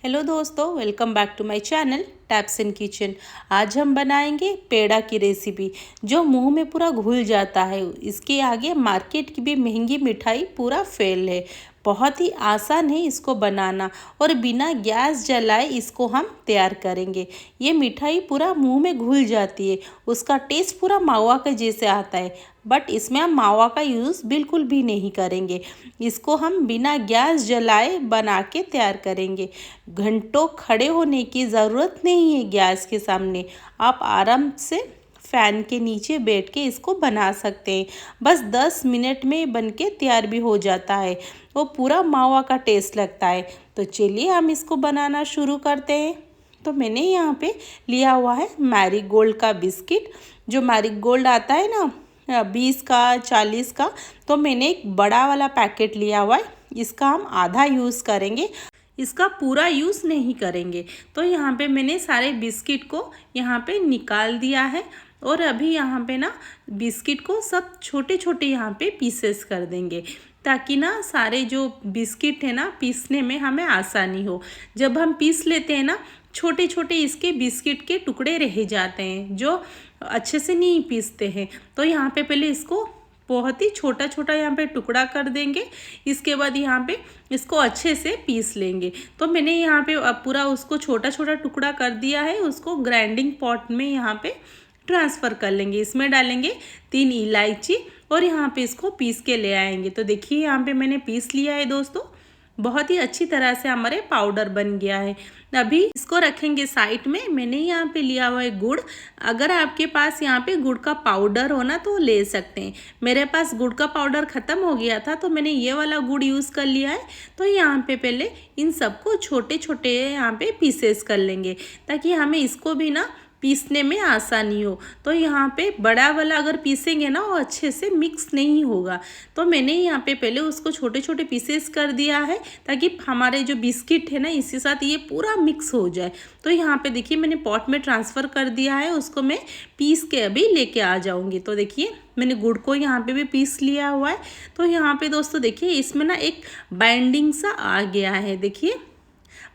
Hello दोस्तों, welcome back to my channel taps in kitchen. आज हम बनाएंगे पेड़ा की रेसिपी जो मुंह में पूरा घुल जाता है। इसके आगे मार्केट की भी महंगी मिठाई पूरा फेल है। बहुत ही आसान है इसको बनाना और बिना गैस जलाए इसको हम तैयार करेंगे। ये मिठाई पूरा मुंह में घुल जाती है, उसका टेस्ट पूरा मावा के जैसे आता है। बट इसमें हम मावा का यूज़ बिल्कुल भी नहीं करेंगे। इसको हम बिना गैस जलाए बना के तैयार करेंगे। घंटों खड़े होने की ज़रूरत नहीं है गैस के सामने। आप आराम से फ़ैन के नीचे बैठ के इसको बना सकते हैं। बस 10 मिनट में बन के तैयार भी हो जाता है। वो पूरा मावा का टेस्ट लगता है। तो चलिए हम इसको बनाना शुरू करते हैं। तो मैंने यहाँ पे लिया हुआ है मैरीगोल्ड का बिस्किट। जो मैरीगोल्ड आता है ना 20 का 40 का, तो मैंने एक बड़ा वाला पैकेट लिया हुआ है। इसका हम आधा यूज़ करेंगे, इसका पूरा यूज़ नहीं करेंगे। तो यहाँ पे मैंने सारे बिस्किट को यहाँ पे निकाल दिया है और अभी यहाँ पे ना बिस्किट को सब छोटे छोटे यहाँ पे पीसेस कर देंगे, ताकि ना सारे जो बिस्किट है ना पीसने में हमें आसानी हो। जब हम पीस लेते हैं ना छोटे छोटे इसके बिस्किट के टुकड़े रह जाते हैं जो अच्छे से नहीं पीसते हैं। तो यहाँ पे पहले इसको बहुत ही छोटा छोटा यहाँ पे टुकड़ा कर देंगे। इसके बाद यहाँ पे इसको अच्छे से पीस लेंगे। तो मैंने यहाँ पे पूरा उसको छोटा छोटा टुकड़ा कर दिया है। उसको ग्राइंडिंग पॉट में यहाँ पे ट्रांसफ़र कर लेंगे। इसमें डालेंगे 3 इलायची और यहाँ पे इसको पीस के ले आएंगे। तो देखिए यहाँ पे मैंने पीस लिया है दोस्तों। बहुत ही अच्छी तरह से हमारे पाउडर बन गया है। अभी इसको रखेंगे साइड में। मैंने यहाँ पे लिया हुआ है गुड़। अगर आपके पास यहाँ पे गुड़ का पाउडर हो ना तो ले सकते हैं। मेरे पास गुड़ का पाउडर ख़त्म हो गया था तो मैंने ये वाला गुड़ यूज़ कर लिया है। तो यहाँ पे पहले इन सबको छोटे छोटे यहाँ पे पीसेस कर लेंगे, ताकि हमें इसको भी ना पीसने में आसानी हो। तो यहाँ पे बड़ा वाला अगर पीसेंगे ना वो अच्छे से मिक्स नहीं होगा। तो मैंने यहाँ पे पहले उसको छोटे छोटे पीसेस कर दिया है, ताकि हमारे जो बिस्किट है ना इसी साथ ये पूरा मिक्स हो जाए। तो यहाँ पे देखिए मैंने पॉट में ट्रांसफ़र कर दिया है। उसको मैं पीस के अभी लेके आ जाऊँगी। तो देखिए मैंने गुड़ को यहाँ पे भी पीस लिया हुआ है। तो यहाँ पे दोस्तों देखिए इसमें ना एक बाइंडिंग सा आ गया है। देखिए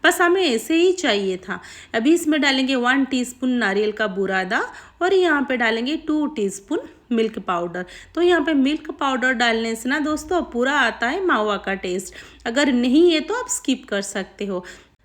बस हमें ऐसे ही चाहिए था। अभी इसमें डालेंगे 1 टीस्पून नारियल का बुरादा और यहाँ पे डालेंगे 2 टीस्पून मिल्क पाउडर। तो यहाँ पे मिल्क पाउडर डालने से ना दोस्तों पूरा आता है मावा का टेस्ट। अगर नहीं है तो आप स्किप कर सकते हो।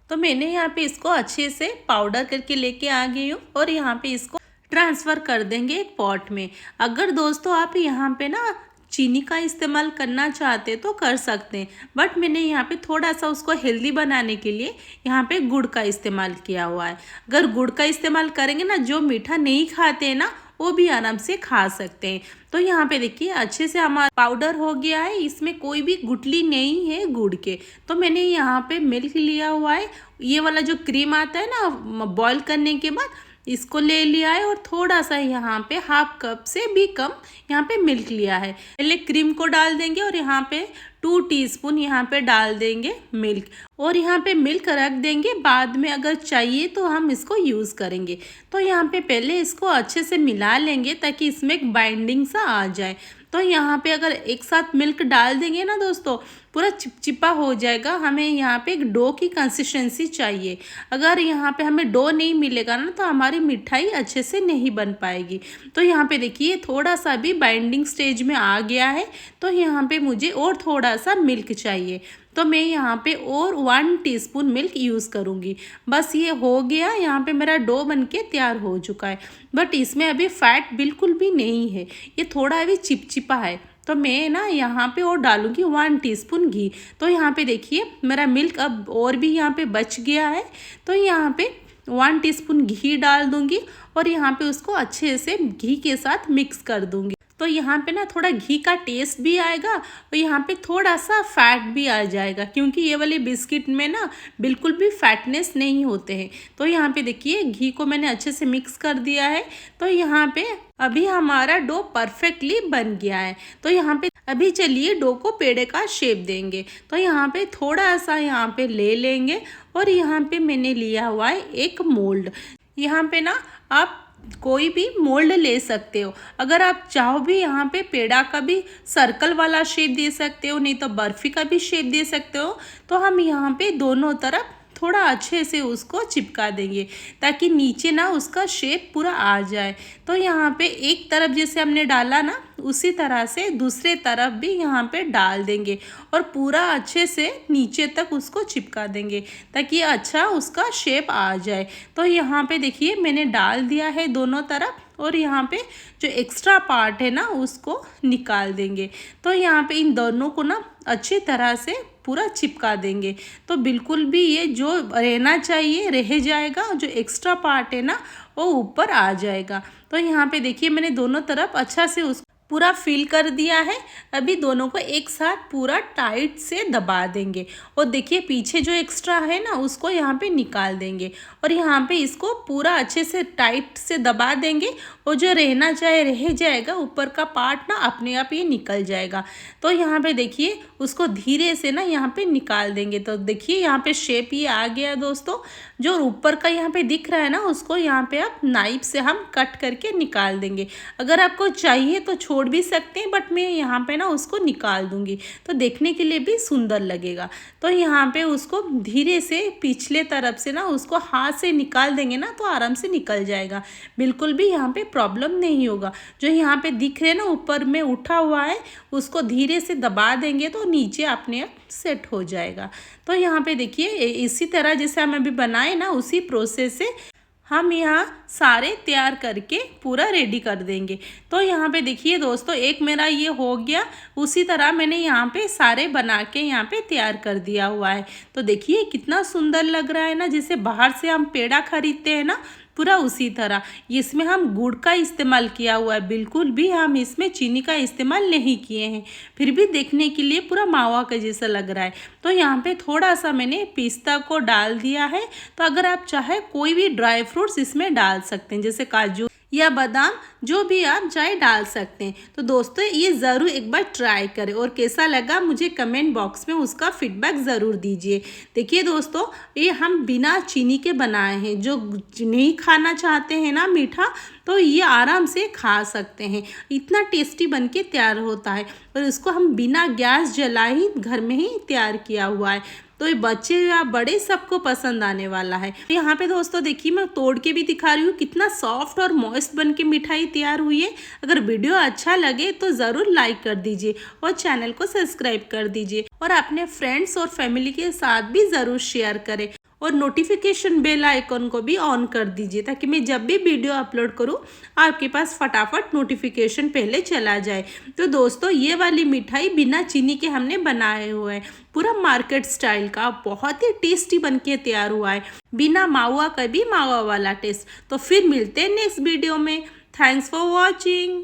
तो मैंने यहाँ पे इसको अच्छे से पाउडर करके लेके आ गई हूँ और यहाँ पे इसको ट्रांसफ़र कर देंगे एक पॉट में। अगर दोस्तों आप यहाँ पे ना चीनी का इस्तेमाल करना चाहते तो कर सकते हैं, बट मैंने यहाँ पे थोड़ा सा उसको हेल्दी बनाने के लिए यहाँ पे गुड़ का इस्तेमाल किया हुआ है। अगर गुड़ का इस्तेमाल करेंगे ना, जो मीठा नहीं खाते हैं ना वो भी आराम से खा सकते हैं। तो यहाँ पे देखिए अच्छे से हमारा पाउडर हो गया है। इसमें कोई भी गुठली नहीं है गुड़ के। तो मैंने यहाँ पे मिल्क लिया हुआ है। ये वाला जो क्रीम आता है ना बॉईल करने के बाद, इसको ले लिया है और थोड़ा सा यहाँ पे हाफ कप से भी कम यहाँ पे मिल्क लिया है। पहले क्रीम को डाल देंगे और यहाँ पे 2 टीस्पून यहाँ पे डाल देंगे मिल्क और यहाँ पे मिल्क रख देंगे। बाद में अगर चाहिए तो हम इसको यूज़ करेंगे। तो यहाँ पे पहले इसको अच्छे से मिला लेंगे ताकि इसमें एक बाइंडिंग सा आ जाए। तो यहाँ पे अगर एक साथ मिल्क डाल देंगे ना दोस्तों पूरा चिपचिपा हो जाएगा। हमें यहाँ पे एक डो की कंसिस्टेंसी चाहिए। अगर यहाँ पे हमें डो नहीं मिलेगा ना तो हमारी मिठाई अच्छे से नहीं बन पाएगी। तो यहाँ पे देखिए थोड़ा सा भी बाइंडिंग स्टेज में आ गया है। तो यहाँ पे मुझे और थोड़ा सा मिल्क चाहिए। तो मैं यहाँ पे और 1 टीस्पून मिल्क यूज़ करूँगी। बस ये हो गया। यहाँ पे मेरा डो बनके तैयार हो चुका है। बट इसमें अभी फैट बिल्कुल भी नहीं है, ये थोड़ा अभी चिपचिपा है। तो मैं ना यहाँ पे और डालूँगी 1 टीस्पून घी। तो यहाँ पे देखिए मेरा मिल्क अब और भी यहाँ पे बच गया है। तो यहाँ पे 1 टीस्पून घी डाल दूँगी और यहाँ पे उसको अच्छे से घी के साथ मिक्स कर दूँगी। तो यहाँ पे ना थोड़ा घी का टेस्ट भी आएगा और यहाँ पे थोड़ा सा फैट भी आ जाएगा, क्योंकि ये वाले बिस्किट में ना बिल्कुल भी फैटनेस नहीं होते हैं। तो यहाँ पे देखिए घी को मैंने अच्छे से मिक्स कर दिया है। तो यहाँ पे अभी हमारा डो परफेक्टली बन गया है। तो यहाँ पे अभी चलिए डो को पेड़े का शेप देंगे। तो यहाँ पे थोड़ा सा यहाँ पे ले लेंगे और यहाँ पे मैंने लिया हुआ है एक मोल्ड। यहाँ पे ना आप कोई भी मोल्ड ले सकते हो। अगर आप चाहो भी यहाँ पे पेड़ा का भी सर्कल वाला शेप दे सकते हो, नहीं तो बर्फ़ी का भी शेप दे सकते हो। तो हम यहाँ पे दोनों तरफ थोड़ा अच्छे से उसको चिपका देंगे ताकि नीचे ना उसका शेप पूरा आ जाए। तो यहाँ पे एक तरफ जैसे हमने डाला ना, उसी तरह से दूसरे तरफ भी यहाँ पे डाल देंगे और पूरा अच्छे से नीचे तक उसको चिपका देंगे ताकि अच्छा उसका शेप आ जाए। तो यहाँ पे देखिए मैंने डाल दिया है दोनों तरफ और यहाँ पे जो एक्स्ट्रा पार्ट है ना उसको निकाल देंगे। तो यहाँ पे इन दोनों को ना अच्छी तरह से पूरा चिपका देंगे तो बिल्कुल भी ये जो रहना चाहिए रह जाएगा, जो एक्स्ट्रा पार्ट है ना वो ऊपर आ जाएगा। तो यहाँ पे देखिए मैंने दोनों तरफ अच्छा से उस पूरा फिल कर दिया है। अभी दोनों को एक साथ पूरा टाइट से दबा देंगे और देखिए पीछे जो एक्स्ट्रा है ना उसको यहाँ पे निकाल देंगे और यहाँ पे इसको पूरा अच्छे से टाइट से दबा देंगे और जो रहना चाहे रह जाएगा, ऊपर का पार्ट ना अपने आप ये निकल जाएगा। तो यहाँ पे देखिए उसको धीरे से ना यहाँ पे निकाल देंगे। तो देखिए यहाँ पे शेप ये आ गया दोस्तों। जो ऊपर का यहाँ पे दिख रहा है ना उसको यहाँ पे आप नाइफ से हम कट करके निकाल देंगे। अगर आपको चाहिए तो छोड़ भी सकते हैं, बट मैं यहाँ पे ना उसको निकाल दूंगी तो देखने के लिए भी सुंदर लगेगा। तो यहाँ पे उसको धीरे से पिछले तरफ से ना उसको हाथ से निकाल देंगे ना तो आराम से निकल जाएगा, बिल्कुल भी यहाँ पे प्रॉब्लम नहीं होगा। जो यहाँ पे दिख रहे हैं ना ऊपर में उठा हुआ है उसको धीरे से दबा देंगे तो नीचे अपने आप सेट हो जाएगा। तो यहाँ पे देखिए इसी तरह जैसे हम अभी बनाए ना उसी प्रोसेस से हम यहाँ सारे तैयार करके पूरा रेडी कर देंगे। तो यहाँ पे देखिए दोस्तों एक मेरा ये हो गया, उसी तरह मैंने यहाँ पे सारे बना के यहाँ पे तैयार कर दिया हुआ है। तो देखिए कितना सुंदर लग रहा है ना, जैसे बाहर से हम पेड़ा खरीदते हैं ना पूरा उसी तरह। इसमें हम गुड़ का इस्तेमाल किया हुआ है, बिल्कुल भी हम इसमें चीनी का इस्तेमाल नहीं किए हैं, फिर भी देखने के लिए पूरा मावा का जैसा लग रहा है। तो यहाँ पे थोड़ा सा मैंने पिस्ता को डाल दिया है। तो अगर आप चाहे कोई भी ड्राई फ्रूट्स इसमें डाल सकते हैं, जैसे काजू या बादाम, जो भी आप चाहे डाल सकते हैं। तो दोस्तों ये ज़रूर एक बार ट्राई करें और कैसा लगा मुझे कमेंट बॉक्स में उसका फीडबैक ज़रूर दीजिए। देखिए दोस्तों ये हम बिना चीनी के बनाए हैं, जो नहीं खाना चाहते हैं ना मीठा तो ये आराम से खा सकते हैं। इतना टेस्टी बनके तैयार होता है और इसको हम बिना गैस जलाए ही घर में ही तैयार किया हुआ है। तो ये बच्चे या बड़े सबको पसंद आने वाला है। यहाँ पे दोस्तों देखिए मैं तोड़ के भी दिखा रही हूँ कितना सॉफ्ट और मॉइस्ट बन के मिठाई तैयार हुई है। अगर वीडियो अच्छा लगे तो ज़रूर लाइक कर दीजिए और चैनल को सब्सक्राइब कर दीजिए और अपने फ्रेंड्स और फैमिली के साथ भी ज़रूर शेयर करें और नोटिफिकेशन बेल आइकन को भी ऑन कर दीजिए ताकि मैं जब भी वीडियो अपलोड करूं आपके पास फटाफट नोटिफिकेशन पहले चला जाए। तो दोस्तों ये वाली मिठाई बिना चीनी के हमने बनाए हुए हैं, पूरा मार्केट स्टाइल का, बहुत ही टेस्टी बनके तैयार हुआ है, बिना मावा का भी मावा वाला टेस्ट। तो फिर मिलते हैं नेक्स्ट वीडियो में। Thanks for watching.